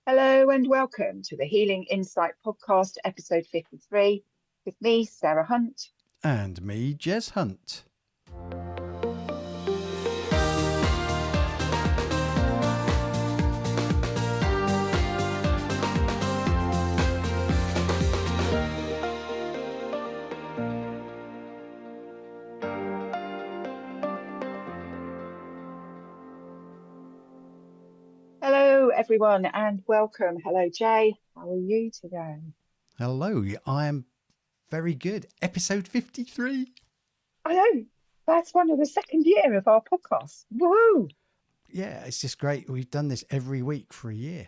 Hello and welcome to the Healing Insight Podcast, episode 53, with me, Sarah Hunt. And me, Jez Hunt. Hello, everyone, and welcome. Hello, Jay. How are you today? Hello, I am very good. Episode 53. I know that's one of the second year of our podcast. Woohoo! Yeah, it's just great. We've done this every week for a year.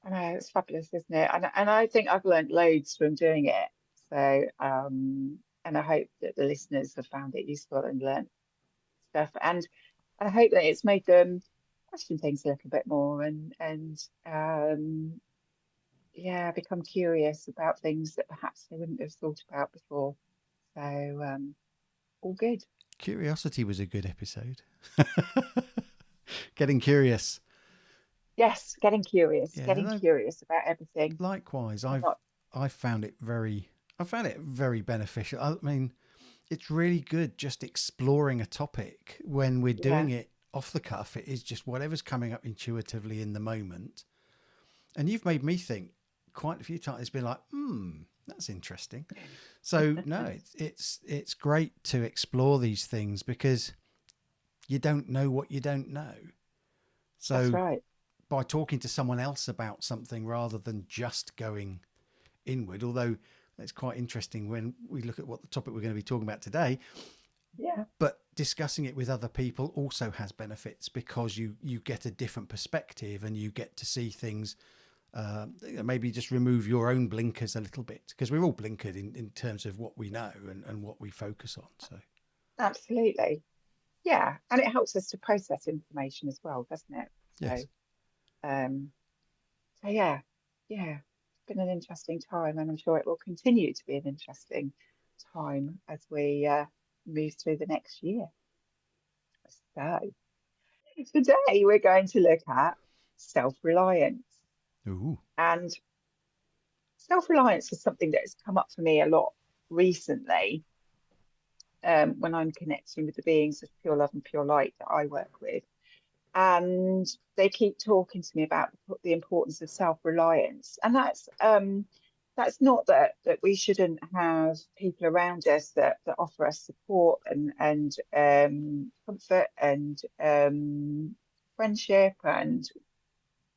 I know it's fabulous, isn't it? And I think I've learned loads from doing it. So, and I hope that the listeners have found it useful and learnt stuff. And I hope that it's made them question things a little bit more and yeah, become curious about things that perhaps they wouldn't have thought about before. So, all good. Curiosity was a good episode. Getting curious. Yes, Yeah, getting no, curious about everything. likewise. And I've not, I found it very beneficial. I mean, it's really good just exploring a topic when we're yeah, doing it off the cuff. It is just whatever's coming up intuitively in the moment. And you've made me think quite a few times. It's been like, that's interesting. So no, it's great to explore these things because you don't know what you don't know. that's So right. by talking to someone else about something rather than just going inward, although it's quite interesting when we look at what the topic we're going to be talking about today, Yeah, but discussing it with other people also has benefits because you get a different perspective and you get to see things. Maybe just remove your own blinkers a little bit because we're all blinkered in terms of what we know and what we focus on. So, absolutely. Yeah, and it helps us to process information as well, doesn't it? So, yes. um, so yeah, yeah, it's been an interesting time, and I'm sure it will continue to be an interesting time as we move through the next year. So, today we're going to look at self-reliance. Ooh. And self-reliance is something that has come up for me a lot recently when I'm connecting with the beings of pure love and pure light that I work with. And they keep talking to me about the importance of self-reliance. And that's not that we shouldn't have people around us that offer us support and comfort and friendship and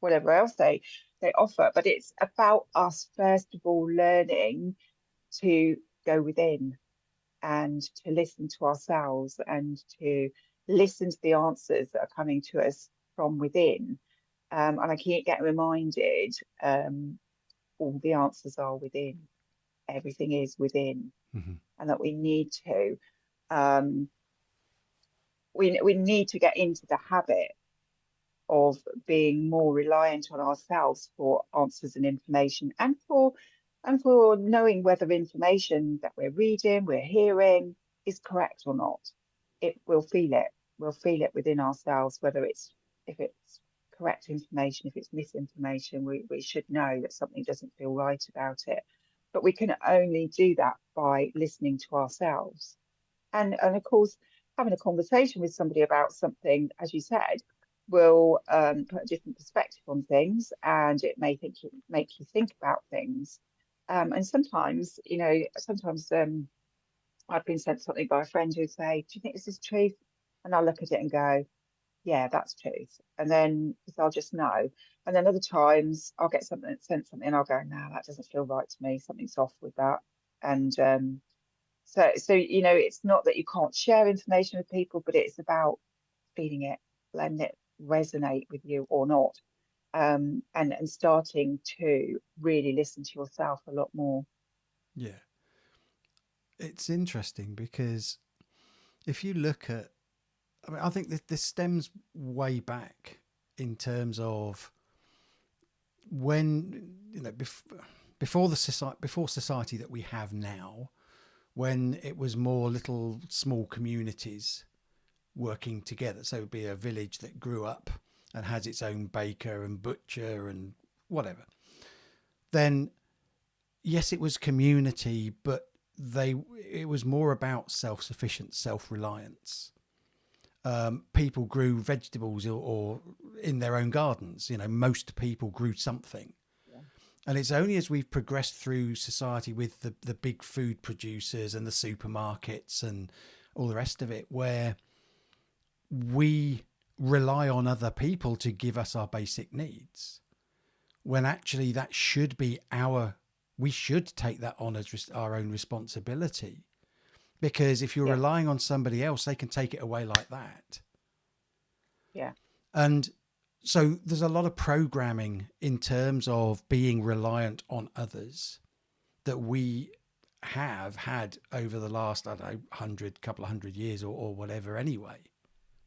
whatever else they offer, but it's about us first of all learning to go within and to listen to ourselves and to listen to the answers that are coming to us from within. And I keep getting reminded, all the answers are within. Everything is within, Mm-hmm. and that we need to um, we need to get into the habit of being more reliant on ourselves for answers and information and for knowing whether information that we're reading, we're hearing is correct or not. It will feel it. We'll feel it within ourselves, whether it's if it's correct information, if it's misinformation, we should know that something doesn't feel right about it. But we can only do that by listening to ourselves. And of course, having a conversation with somebody about something, as you said, will put a different perspective on things, and it may make you think about things. And sometimes, sometimes I've been sent something by a friend who say, "Do you think this is truth?" And I'll look at it and go, "Yeah, that's truth." And then because I'll just know. And then other times I'll get something sent something, and I'll go, "No, that doesn't feel right to me. Something's off with that." And so it's not that you can't share information with people, but it's about feeling it, letting it resonate with you or not, and starting to really listen to yourself a lot more. Yeah. It's interesting because if you look at, I mean, I think this stems way back in terms of when, before the society, before society that we have now, when it was more little small communities working together. So it would be a village that grew up and has its own baker and butcher and whatever, then yes, it was community, but it was more about self-sufficient, self-reliance. People grew vegetables or in their own gardens. Most people grew something. Yeah. And it's only as we've progressed through society with the big food producers and the supermarkets and all the rest of it, where we rely on other people to give us our basic needs, when actually that should be we should take that on as our own responsibility. Because if you're Yeah. relying on somebody else, they can take it away like that. Yeah. And so there's a lot of programming in terms of being reliant on others that we have had over the last, I don't know, couple of hundred years or whatever anyway.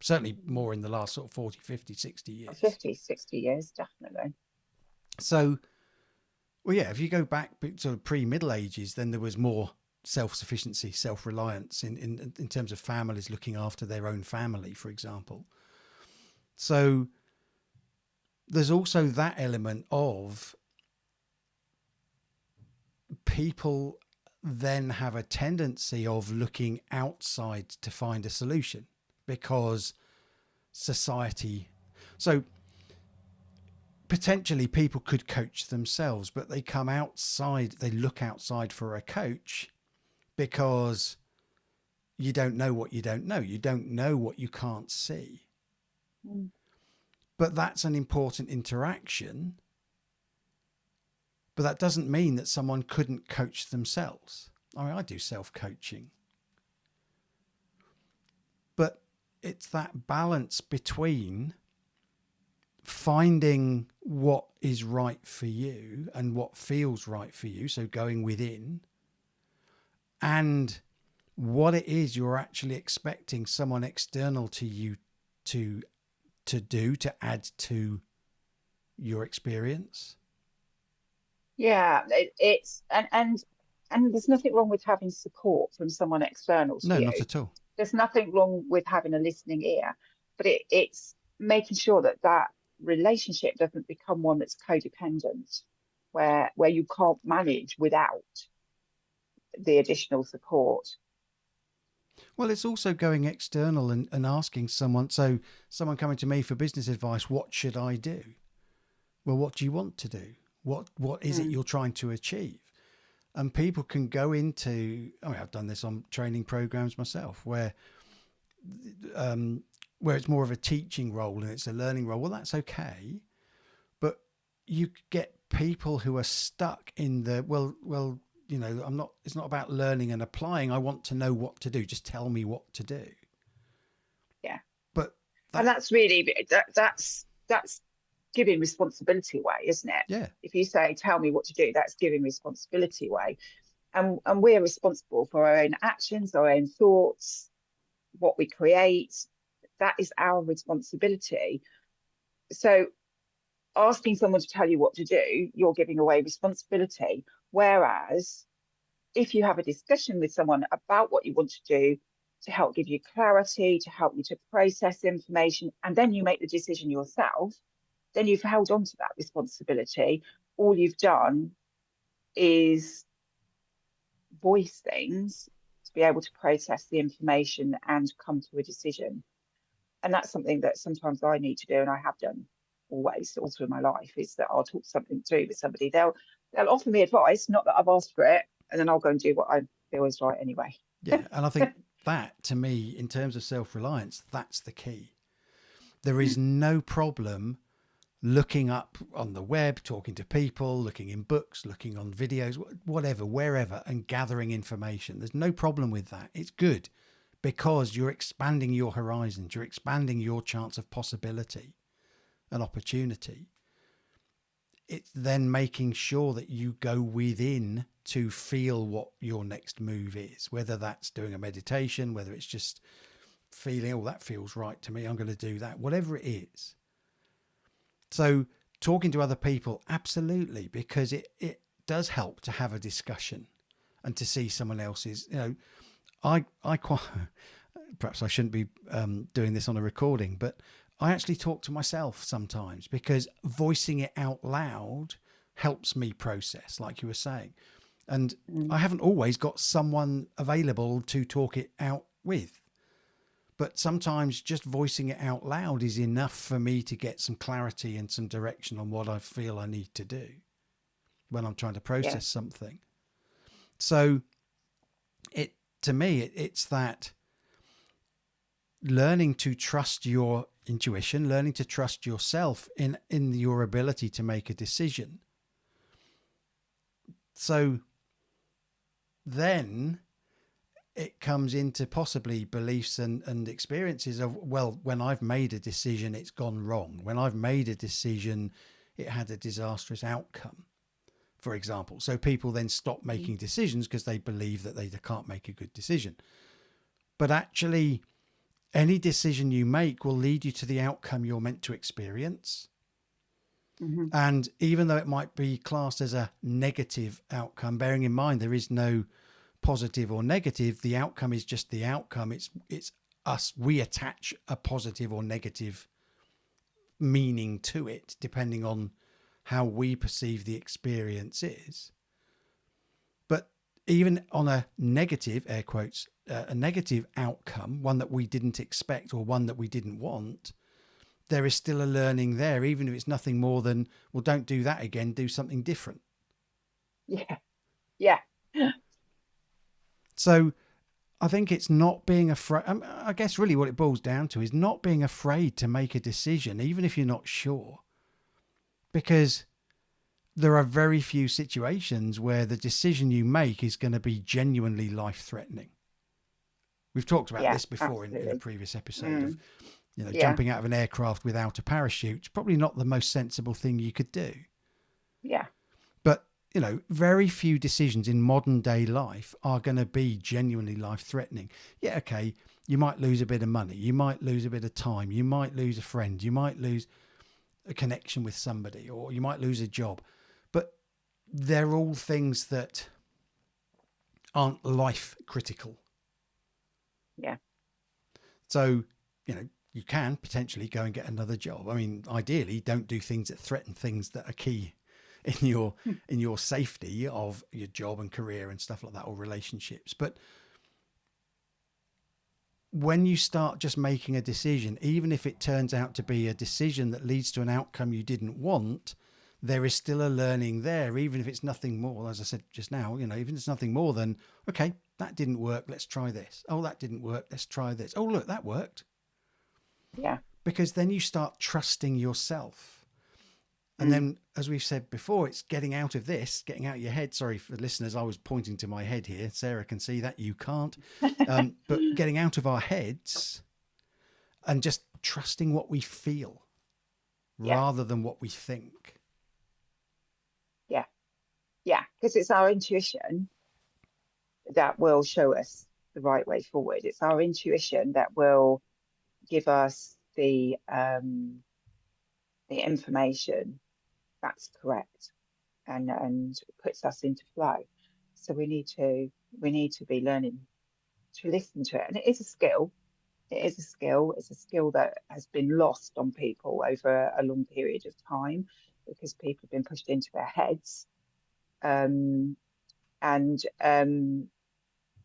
Certainly more in the last sort of 40, 50, 60 years. 50, 60 years, definitely. So, well, yeah, if you go back sort of pre-Middle Ages, then there was more self-sufficiency, self-reliance in terms of families looking after their own family, for example. So there's also that element of people then have a tendency of looking outside to find a solution because society. So potentially people could coach themselves, but they come outside, they look outside for a coach because you don't know what you don't know. You don't know what you can't see. Mm. But that's an important interaction. But that doesn't mean that someone couldn't coach themselves. I mean, I do self-coaching. But it's that balance between finding what is right for you and what feels right for you, so going within, and what it is you're actually expecting someone external to you to do to add to your experience. Yeah, it's and there's nothing wrong with having support from someone external to No, not you. at all. There's nothing wrong with having a listening ear, but it's making sure that that relationship doesn't become one that's codependent, where you can't manage without the additional support. Well, it's also going external and asking someone. So someone coming to me for business advice, what should I do? Well, what do you want to do? What is it Mm. you're trying to achieve? And people can go into, I mean, I've done this on training programs myself where it's more of a teaching role and it's a learning role. Well, that's okay. But you get people who are stuck in it's not about learning and applying. I want to know what to do. Just tell me what to do. Yeah, But and that, that's giving responsibility away, isn't it? yeah, If you say, "Tell me what to do," that's giving responsibility away, and we're responsible for our own actions, our own thoughts, what we create. That is our responsibility. So asking someone to tell you what to do, you're giving away responsibility. Whereas if you have a discussion with someone about what you want to do to help give you clarity, to help you to process information, and then you make the decision yourself, then you've held on to that responsibility. All you've done is voice things to be able to process the information and come to a decision. And that's something that sometimes I need to do, and I have done always all through my life, is that I'll talk something through with somebody. They'll offer me advice, not that I've asked for it, and then I'll go and do what I feel is right anyway. yeah. And I think that, to me, in terms of self-reliance, that's the key. There is no problem looking up on the web, talking to people, looking in books, looking on videos, whatever, wherever, and gathering information. There's no problem with that. It's good because you're expanding your horizons, you're expanding your chance of possibility and opportunity. It's then making sure that you go within to feel what your next move is, whether that's doing a meditation, whether it's just feeling, oh, that feels right to me, I'm going to do that, whatever it is. So talking to other people, absolutely, because it does help to have a discussion and to see someone else's, I quite, perhaps I shouldn't be doing this on a recording, but I actually talk to myself sometimes, because voicing it out loud helps me process, like you were saying. And I Mm. haven't always got someone available to talk it out with. But sometimes just voicing it out loud is enough for me to get some clarity and some direction on what I feel I need to do when I'm trying to Yeah. process something. So it, to me, it's that learning to trust your intuition, learning to trust yourself in your ability to make a decision. So then it comes into possibly beliefs and experiences of, well, when I've made a decision, it's gone wrong. When I've made a decision, it had a disastrous outcome, for example. So people then stop Mm. making decisions because they believe that they can't make a good decision. But actually, any decision you make will lead you to the outcome you're meant to experience. Hmm. And even though it might be classed as a negative outcome, bearing in mind there is no positive or negative, the outcome is just the outcome. It's us. We attach a positive or negative meaning to it depending on how we perceive the experience is. But even on a negative, air quotes, a negative outcome, one that we didn't expect or one that we didn't want, there is still a learning there, even if it's nothing more than, well, don't do that again, do something different. Yeah. Yeah. So I think it's not being afraid. I guess really what it boils down to is not being afraid to make a decision, even if you're not sure, because there are very few situations where the decision you make is going to be genuinely life threatening. We've talked about Yeah. this before in a Absolutely. previous episode of, Mm. Yeah. jumping out of an aircraft without a parachute. It's probably not the most sensible thing you could do. Yeah. But, very few decisions in modern day life are going to be genuinely life threatening. Yeah, okay, you might lose a bit of money, you might lose a bit of time, you might lose a friend, you might lose a connection with somebody, or you might lose a job. But they're all things that aren't life critical. Yeah. So, you can potentially go and get another job. I mean, ideally, don't do things that threaten things that are key in your in your safety of your job and career and stuff like that, or relationships. But when you start just making a decision, even if it turns out to be a decision that leads to an outcome you didn't want, there is still a learning there, even if it's nothing more, as I said just now, even if it's nothing more than, okay, that didn't work, let's try this. Oh, that didn't work, let's try this. Oh, look, that worked. Yeah. Because then you start trusting yourself. And Mm. then, as we've said before, it's getting out of this, getting out of your head. Sorry for listeners, I was pointing to my head here. Sarah can see that, you can't. But getting out of our heads and just trusting what we feel Yeah. rather than what we think. Yeah. Yeah. Because it's our intuition that will show us the right way forward. It's our intuition that will give us the information that's correct and puts us into flow. So we need to be learning to listen to it. And it is a skill. It is a skill. It's a skill that has been lost on people over a long period of time because people have been pushed into their heads. And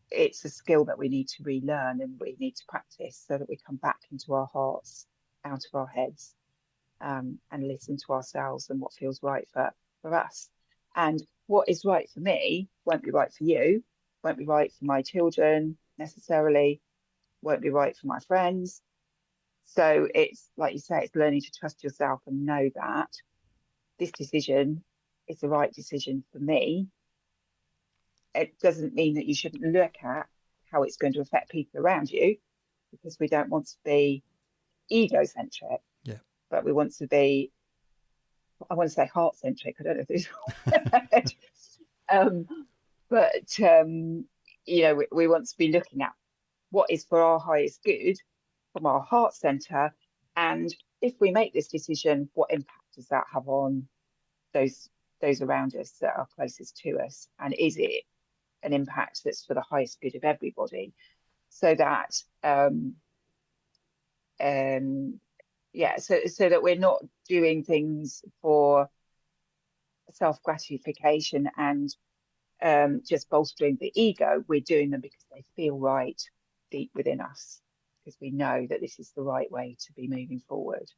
it's a skill that we need to relearn and we need to practice so that we come back into our hearts, out of our heads, and listen to ourselves and what feels right for us. And what is right for me won't be right for you, won't be right for my children necessarily, won't be right for my friends. So it's like you say, it's learning to trust yourself and know that this decision is the right decision for me. It doesn't mean that you shouldn't look at how it's going to affect people around you because we don't want to be egocentric, Yeah. but we want to be, I want to say heart centric. I don't know if this is um, but we want to be looking at what is for our highest good from our heart center, and if we make this decision, what impact does that have on those those around us that are closest to us, and is it an impact that's for the highest good of everybody, so that um, yeah, so that we're not doing things for self-gratification and just bolstering the ego. We're doing them because they feel right deep within us, because we know that this is the right way to be moving forward.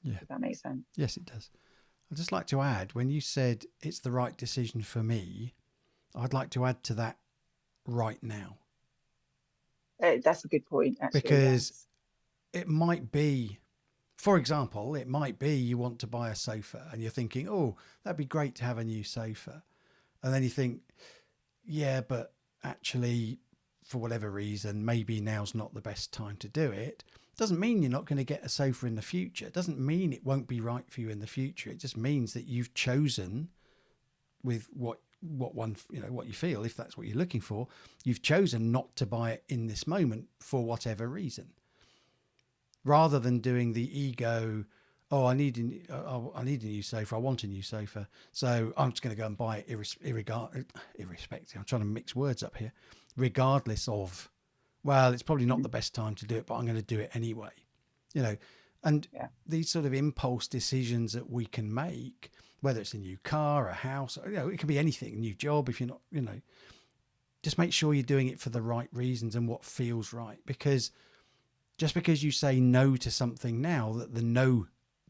Yeah. Does that make sense? Yes, it does. I'd just like to add, when you said it's the right decision for me, I'd like to add to that right now. That's a good point, actually. Because Yes. it might be, for example, it might be you want to buy a sofa and you're thinking, oh, that'd be great to have a new sofa. And then you think, yeah, but actually, for whatever reason, maybe now's not the best time to do it. Doesn't mean you're not going to get a sofa in the future. It doesn't mean it won't be right for you in the future. It just means that you've chosen with what one, you know, what you feel, if that's what you're looking for, you've chosen not to buy it in this moment for whatever reason, rather than doing the ego, oh, I need a new sofa, I want a new sofa, so I'm just going to go and buy it irrespective. I'm trying to mix words up here. Regardless of, well, it's probably not the best time to do it, but I'm going to do it anyway. You know, and Yeah. these sort of impulse decisions that we can make, whether it's a new car, a house, you know, it can be anything, a new job. If you're not, you know, just make sure you're doing it for the right reasons and what feels right. Because just because you say no to something now, that the no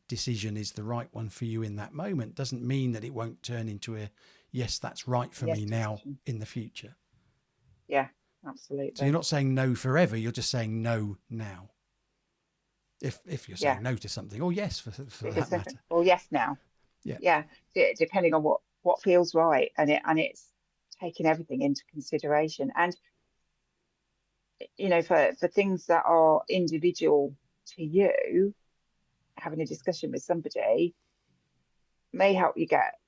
decision is the right one for you in that moment, doesn't mean that it won't turn into a yes, that's right for Yes me now decision. in the future. Yeah, So you're absolutely. not saying no forever, you're just saying no now. If you're Yeah, saying no to something, or yes for that because matter. well, yes, now. Yeah. Yeah, depending on what feels right, and it's taking everything into consideration. And for things that are individual to you, having a discussion with somebody may help you get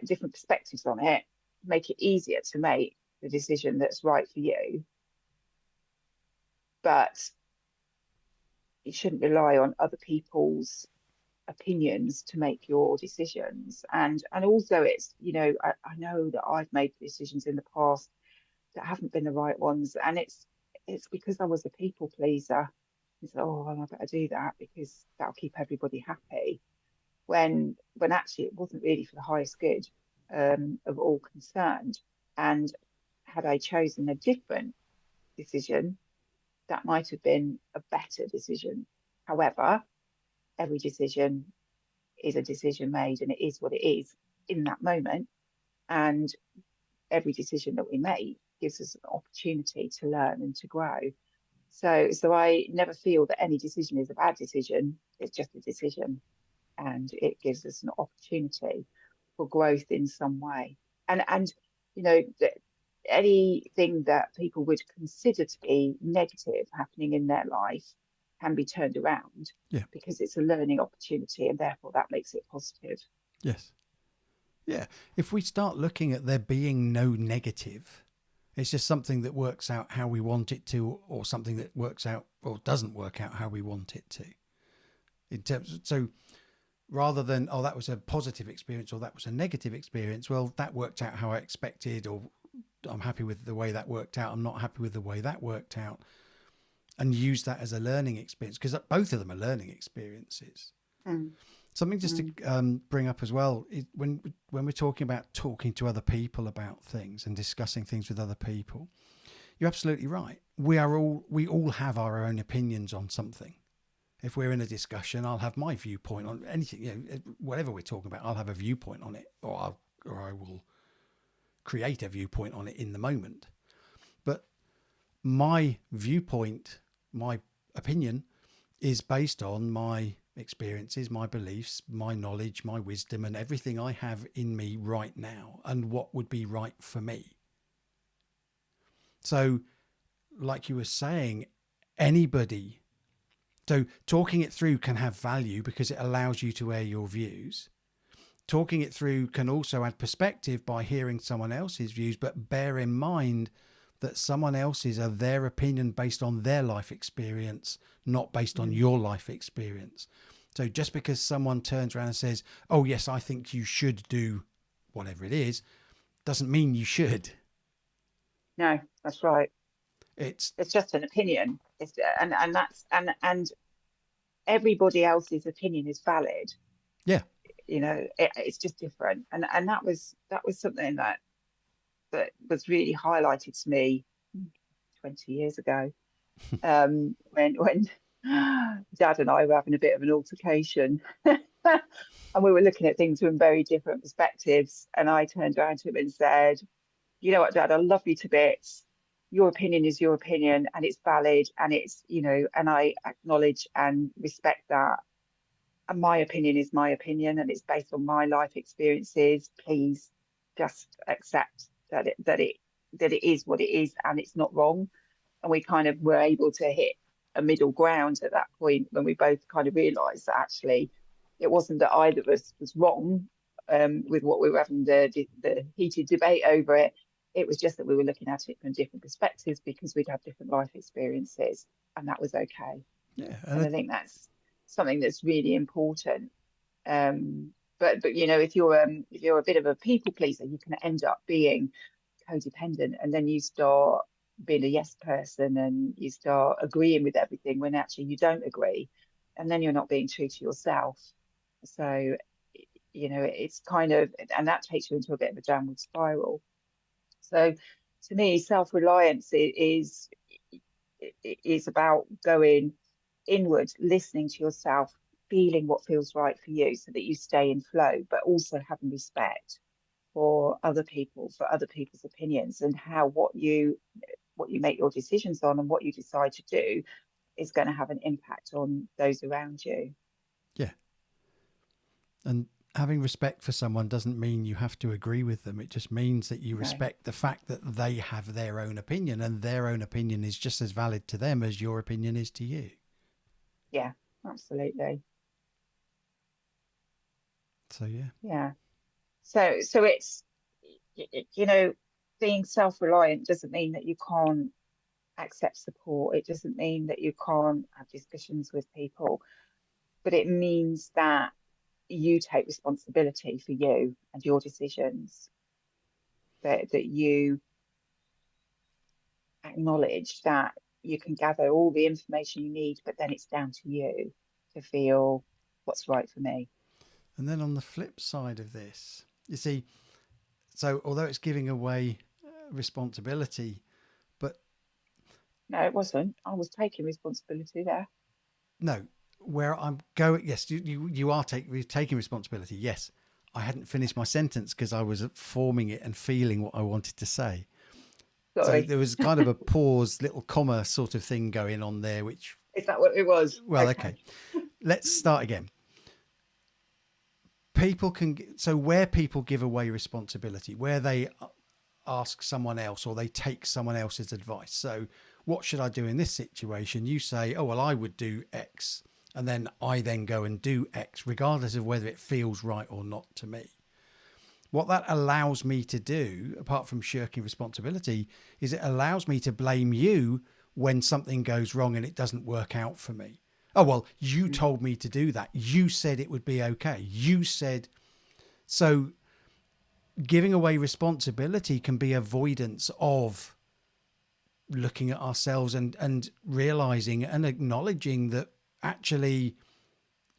different perspectives on it, make it easier to make the decision that's right for you. But you shouldn't rely on other people's opinions to make your decisions. And also, it's, I know that I've made decisions in the past that haven't been the right ones, and it's because I was a people pleaser. It's, oh, well, I better do that because that'll keep everybody happy, when actually it wasn't really for the highest good, of all concerned. And had I chosen a different decision, that might have been a better decision. However, every decision is a decision made, and it is what it is in that moment. And every decision that we make gives us an opportunity to learn and to grow. So I never feel that any decision is a bad decision. It's just a decision, and it gives us an opportunity for growth in some way. And you know, anything that people would consider to be negative happening in their life can be turned around, Yeah. because it's a learning opportunity, and therefore that makes it positive. Yes. Yeah. If we start looking at there being no negative, it's just something that works out how we want it to, or something that works out or doesn't work out how we want it to. In terms, so rather than, oh, that was a positive experience or that was a negative experience, well, that worked out how I expected, or I'm happy with the way that worked out, I'm not happy with the way that worked out, and use that as a learning experience, because both of them are learning experiences. Mm, Something just mm, to bring up as well, when we're talking about talking to other people about things and discussing things with other people, you're absolutely right. We all have our own opinions on something. If we're in a discussion, I'll have my viewpoint on anything, whatever we're talking about. I'll have a viewpoint on it, or I will create a viewpoint on it in the moment. But my viewpoint, my opinion, is based on my experiences, my beliefs, my knowledge, my wisdom, and everything I have in me right now, and what would be right for me. So, like you were saying, anybody, so talking it through can have value because it allows you to air your views. Talking it through can also add perspective by hearing someone else's views, but bear in mind that someone else's are their opinion based on their life experience, not based on mm. your life experience. So just because someone turns around and says, oh, yes, I think you should do whatever it is, doesn't mean you should. No, that's right. It's, It's just an opinion. And that's and everybody else's opinion is valid. Yeah. It's just different, and that was something that was really highlighted to me 20 years ago, when Dad and I were having a bit of an altercation. And we were looking at things from very different perspectives. And I turned around to him and said, "You know what, Dad, I love you to bits. Your opinion is your opinion and it's valid, and and I acknowledge and respect that. And my opinion is my opinion and it's based on my life experiences. Please just accept that it is what it is and it's not wrong." And we kind of were able to hit a middle ground at that point, when we both kind of realised that actually it wasn't that either of us was wrong, with what we were having the heated debate over it. It was just that we were looking at it from different perspectives because we'd had different life experiences, and that was okay. Yeah. And I think that's something that's really important. But if you're a bit of a people pleaser, you can end up being codependent, and then you start being a yes person and you start agreeing with everything when actually you don't agree, and then you're not being true to yourself. So it's kind of, and that takes you into a bit of a downward spiral. So to me, self-reliance is about going inward, listening to yourself, feeling what feels right for you so that you stay in flow, but also having respect for other people, for other people's opinions, and how what you make your decisions on and what you decide to do is going to have an impact on those around you. Yeah. And having respect for someone doesn't mean you have to agree with them. It just means that you No. respect the fact that they have their own opinion, and their own opinion is just as valid to them as your opinion is to you. Yeah, absolutely. So, yeah. Yeah. So it's you know being self-reliant doesn't mean that you can't accept support. It doesn't mean that you can't have discussions with people, but it means that you take responsibility for you and your decisions, that you acknowledge that you can gather all the information you need, but then it's down to you to feel what's right for me. And then on the flip side of this, you see, so although it's giving away responsibility, but No, it wasn't. I was taking responsibility there. no, where I'm going, yes, you are taking responsibility. Yes, I hadn't finished my sentence because I was forming it and feeling what I wanted to say. So Sorry. there was kind of a pause, little comma sort of thing going on there, which, Is that what it was? well, Okay. okay, let's start again. People can, so where people give away responsibility, where they ask someone else or they take someone else's advice. So, what should I do in this situation? You say, oh, well, I would do X. And then I then go and do X, regardless of whether it feels right or not to me. What that allows me to do, apart from shirking responsibility, is it allows me to blame you when something goes wrong and it doesn't work out for me. Oh, well, you Mm, told me to do that. You said it would be okay. You said so. Giving away responsibility can be avoidance of looking at ourselves and realizing and acknowledging that actually,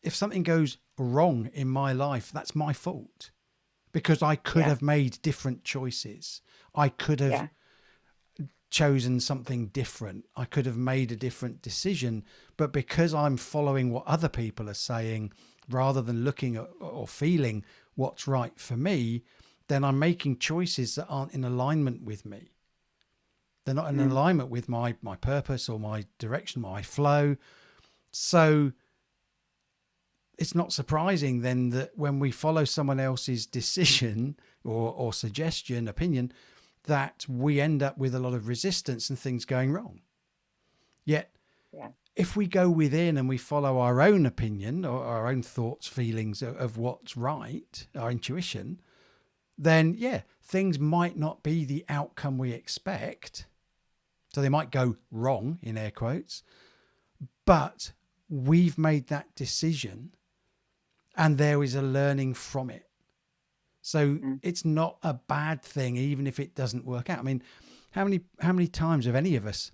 if something goes wrong in my life, that's my fault because I could yeah, have made different choices. I could have yeah, chosen something different. I could have made a different decision. But because I'm following what other people are saying rather than looking at or feeling what's right for me, then I'm making choices that aren't in alignment with me. They're not in mm, alignment with my purpose or my direction, my flow. So it's not surprising then that when we follow someone else's decision or suggestion, opinion, that we end up with a lot of resistance and things going wrong. Yet, yeah, if we go within and we follow our own opinion or our own thoughts, feelings of what's right, our intuition, then yeah, things might not be the outcome we expect. So they might go wrong, in air quotes, but we've made that decision and there is a learning from it. So mm, it's not a bad thing, even if it doesn't work out. I mean, how many times have any of us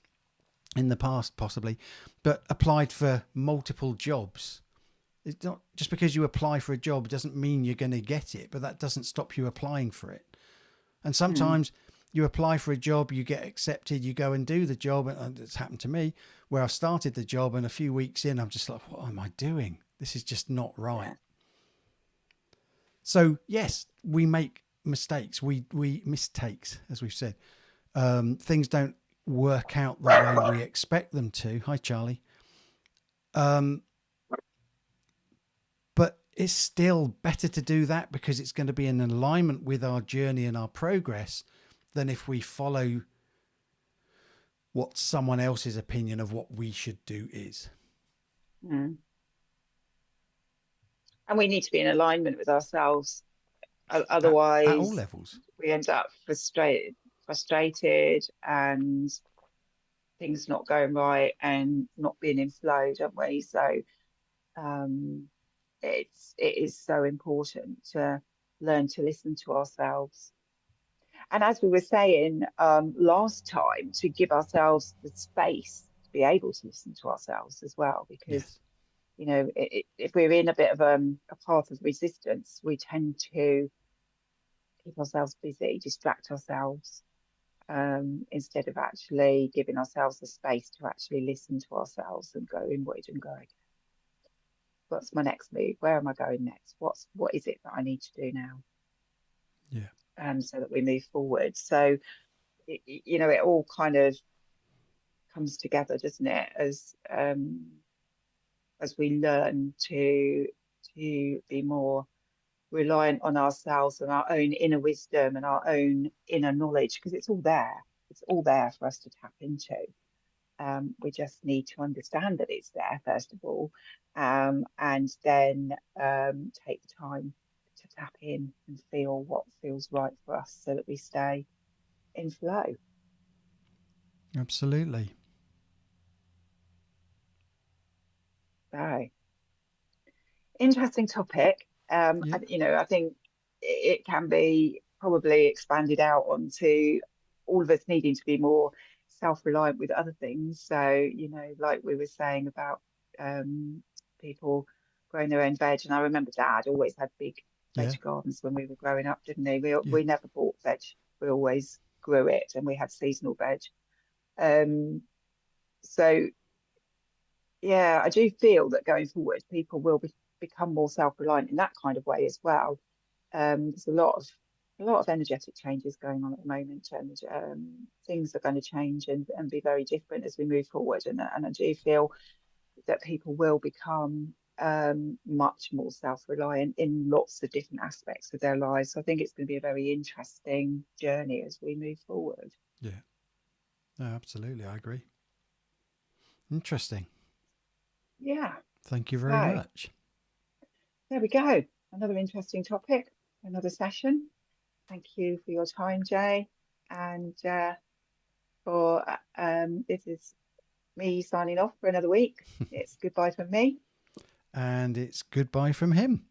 in the past, possibly, but applied for multiple jobs. It's not just because you apply for a job doesn't mean you're going to get it, but that doesn't stop you applying for it. And Mm, sometimes you apply for a job, you get accepted, you go and do the job. And it's happened to me where I started the job and a few weeks in, I'm just like, what am I doing? This is just not right. yeah. So yes, we make mistakes. We mistakes, as we've said. Things don't work out the way we expect them to. Hi, Charlie. Um, but it's still better to do that because it's going to be in alignment with our journey and our progress than if we follow what someone else's opinion of what we should do is. Mm. And we need to be in alignment with ourselves. At all Otherwise, levels. we end up frustrated, and things not going right and not being in flow, don't we? So um, it is so important to learn to listen to ourselves. And as we were saying last time, to give ourselves the space to be able to listen to ourselves as well, because Yes. if we're in a bit of a path of resistance, we tend to keep ourselves busy, distract ourselves, instead of actually giving ourselves the space to actually listen to ourselves and go inward and go, okay, what's my next move? Where am I going next? What is it that I need to do now? Yeah. So that we move forward. So it all kind of comes together, doesn't it? As we learn to be more reliant on ourselves and our own inner wisdom and our own inner knowledge, because it's all there. It's all there for us to tap into. We just need to understand that it's there, first of all, and then take the time to tap in and feel what feels right for us so that we stay in flow. Absolutely. So, interesting topic. Yeah. I think it can be probably expanded out onto all of us needing to be more self-reliant with other things. So, like we were saying about people growing their own veg, and I remember Dad always had big veg Yeah. gardens when we were growing up, didn't he? We Yeah. we never bought veg. We always grew it, and we had seasonal veg. Um, so yeah, I do feel that going forward, people will become more self-reliant in that kind of way as well. There's a lot of energetic changes going on at the moment, and things are going to change and be very different as we move forward. And I do feel that people will become much more self-reliant in lots of different aspects of their lives. So I think it's going to be a very interesting journey as we move forward. Yeah. No, absolutely. I agree. Interesting. Yeah. Thank you very So much. there we go. Another interesting topic, another session. Thank you for your time, Jay. And for this is me signing off for another week. It's goodbye from me. And it's goodbye from him.